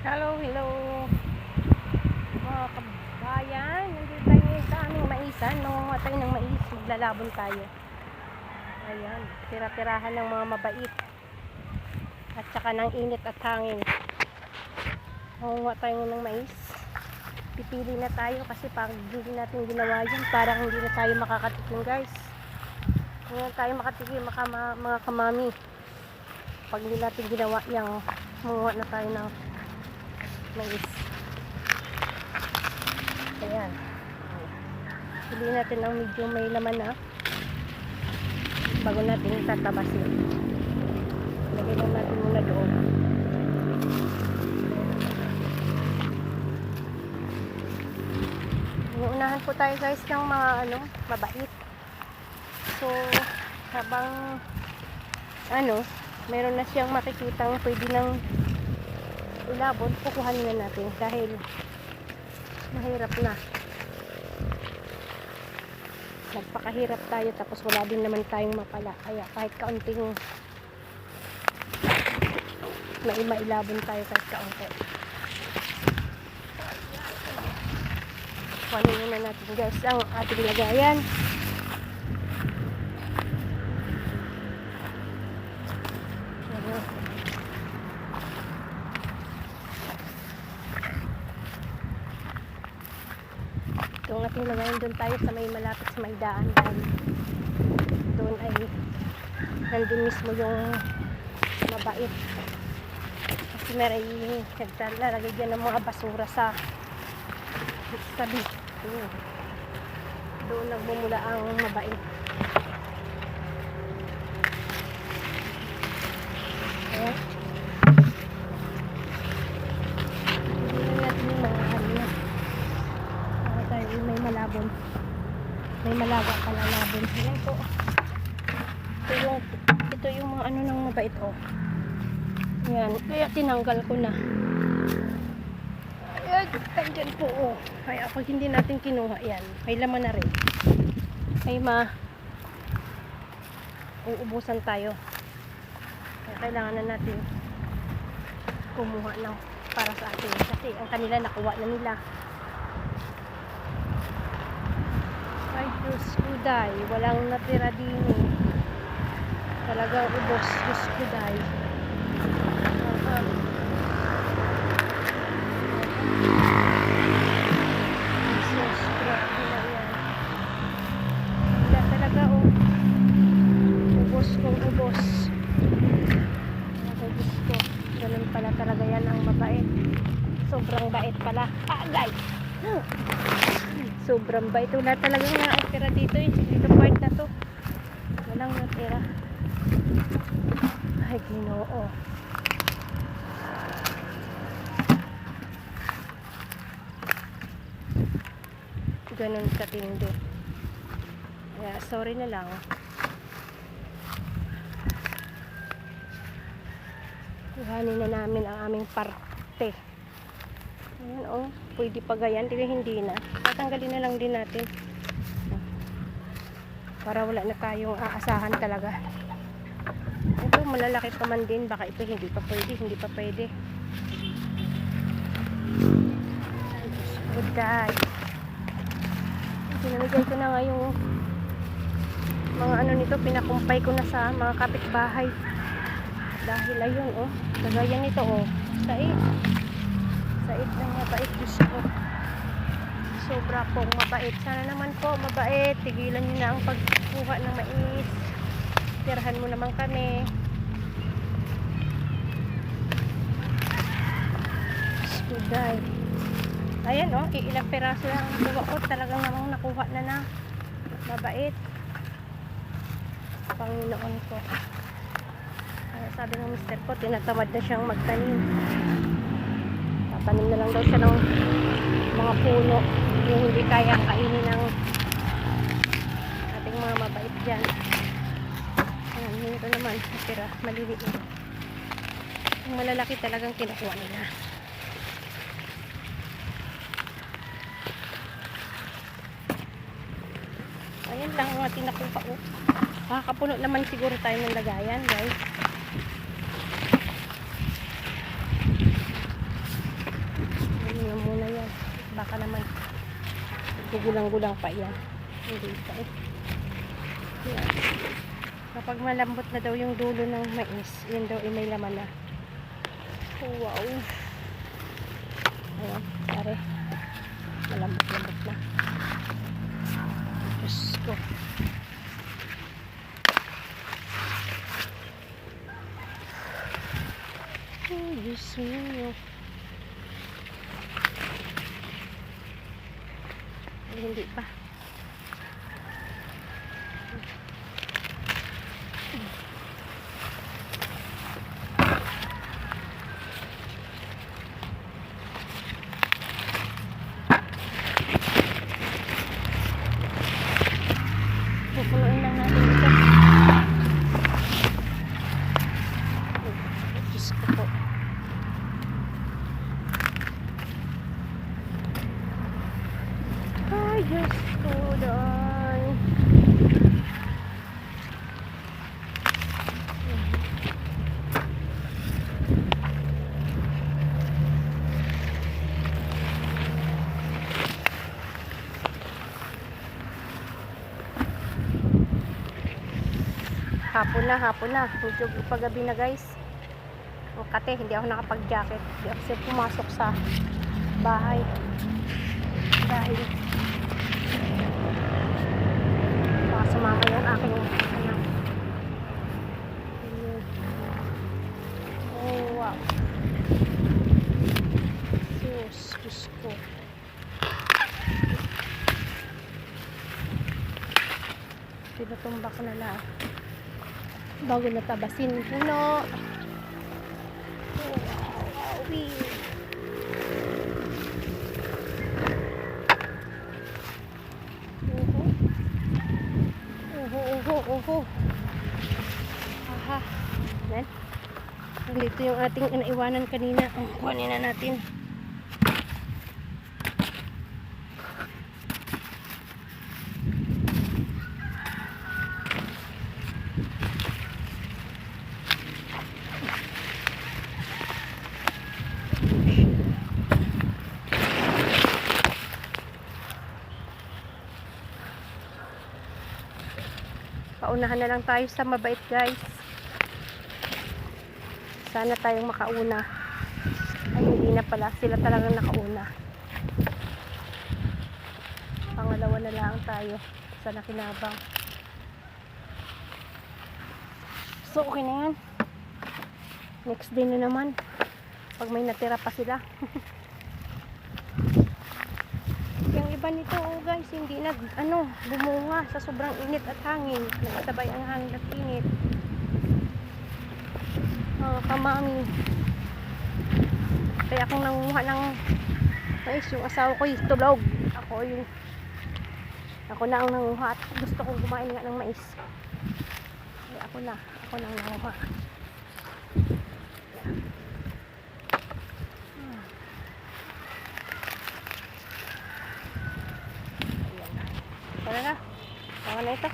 Hello, hello mga kabayan. Nandito tayo ngayon sa aming maisan. Nangunguha tayo ng mais. Maglalabon tayo. Ayan, tira-tirahan ng mga mabait. At saka ng init at hangin. Nangunguha tayo ng mais. Pipili na tayo kasi pag hindi natin ginawa yan, parang hindi na tayo makakatikim, guys. Ngayon tayo makatikim, mga kamami. Pag hindi natin ginawa yan, mangunguha na tayo ng mais. Ayan. Piliin natin ang medyo may laman na bago natin tatabasin. Lagay lang natin muna doon. Unahan po tayo, guys, ng mga mabait. So habang meron na siyang makikitang pwede nang ilabon, kukuhanin na natin dahil mahirap na. Nagpakahirap tayo tapos wala din naman tayong mapala, kaya kahit kaunting mailabon tayo kahit kaunti. Kuhanin na natin, guys, ang ating lagayan. Itong ating lagayan, doon tayo sa may malapit sa may daan, dahil doon ay nandun mismo yung mabait. Kasi meron naglalagay dyan ng mga basura sa tabi. Doon nagmumula ang mabait. Ayan. Malabon. May malaga pala labon. Ayan po. Ito yung mga ng mabait, oh. Ayan. Kaya tinanggal ko na. Ayan. Andyan po, oh. Kaya pag hindi natin kinuha, yan. May laman na rin. Ay uubusan tayo. Kaya kailangan na natin kumuha ng para sa atin. Kasi ang kanila nakuha na nila. Ay, Diyos ko, day. Walang natira din, eh. Talagang ubos. Diyos ko, day. Jesus, grabe na yan. Wala talaga, oh. Ubos kong ubos. Ay, Diyos ko. Ganun pala talaga yan ang mabait. Sobrang bait pala. Guys! Sobrang bait. Wala talagang natira dito, eh. Dito part na to. Walang natira. Ay, Ginoo. Ganun katindi. Kaya sorry na lang. Kuhanin na namin ang aming parte. Ayan, oh. Pwede pa gayan, hindi na. Tatanggalin na lang din natin. Para wala na tayong aasahan talaga. Ito, malalaki pa man din. Baka ito hindi pa pwede. Good day. Pinamigay ko na nga yung mga nito, pinakumpay ko na sa mga kapitbahay. Dahil ayun, oh. Kagaya nito, oh. Sait ng mabait, Diyos ko. Sobra pong mabait. Sana naman po mabait. Tigilan nyo na ang pagkuha ng mais. Tirahan mo naman kami. Suday. Ayan, oh. Ilang peraso lang ang nakuha ko. Talagang namang nakuha na mabait. Panginoon ko. Kaya sabi ng mister ko, tinatamad na siyang magtanim. Tanim na lang daw siya ng mga puno yung hindi kayang kainin ng ating mga mabait dyan. Ayan, ito naman natira, maliliit. Yung malalaki talagang kinukuha nila. Ayan lang ang ating nakuha, oh. Makakapuno naman siguro tayo ng lagayan, guys. Baka naman gugulang-gulang pa yan. Hindi pa eh. Yan. Kapag malambot na daw yung dulo ng mais, yun daw ay may laman na. Oh, wow. Ayan, pare. Malambot-lambot na. Diyos ko. Oh, Diyos mo. Hindi pa. Pupunuin lang natin ito. Diyos ko po. Ay, Diyos ko, day. Hapon na. Medyo paggabi na guys. O kate, hindi ako nakapag-jacket. Hindi ako siya pumasok sa bahay. Dahil baka sumama yung aking anak. Oh wow. Diyos ko. Tinutumbak na lang. Bago natabasin puno. Oh, wow. Uho. Aha. Yan. Dito yung ating inaiwanan kanina. Kuhanin na natin. Paunahan na lang tayo sa mabait guys. Sana tayong makauna. Ay hindi na pala. Sila talagang nakauna. Pangalawa na lang tayo sa nakinabang. So okay na yan. Next day na naman. Pag may natira pa sila. Yung iba nito oh guys, hindi na bumunga sa sobrang init at hangin. Nagsabay ang hangin at init. Kamami. Kaya akong nanguha ng mais, yung asawa ko tulog. Ako na ang nanguha at gusto kong kumain nga ng mais. Kaya ako na ang nanguha. Tara na. Tama na ito.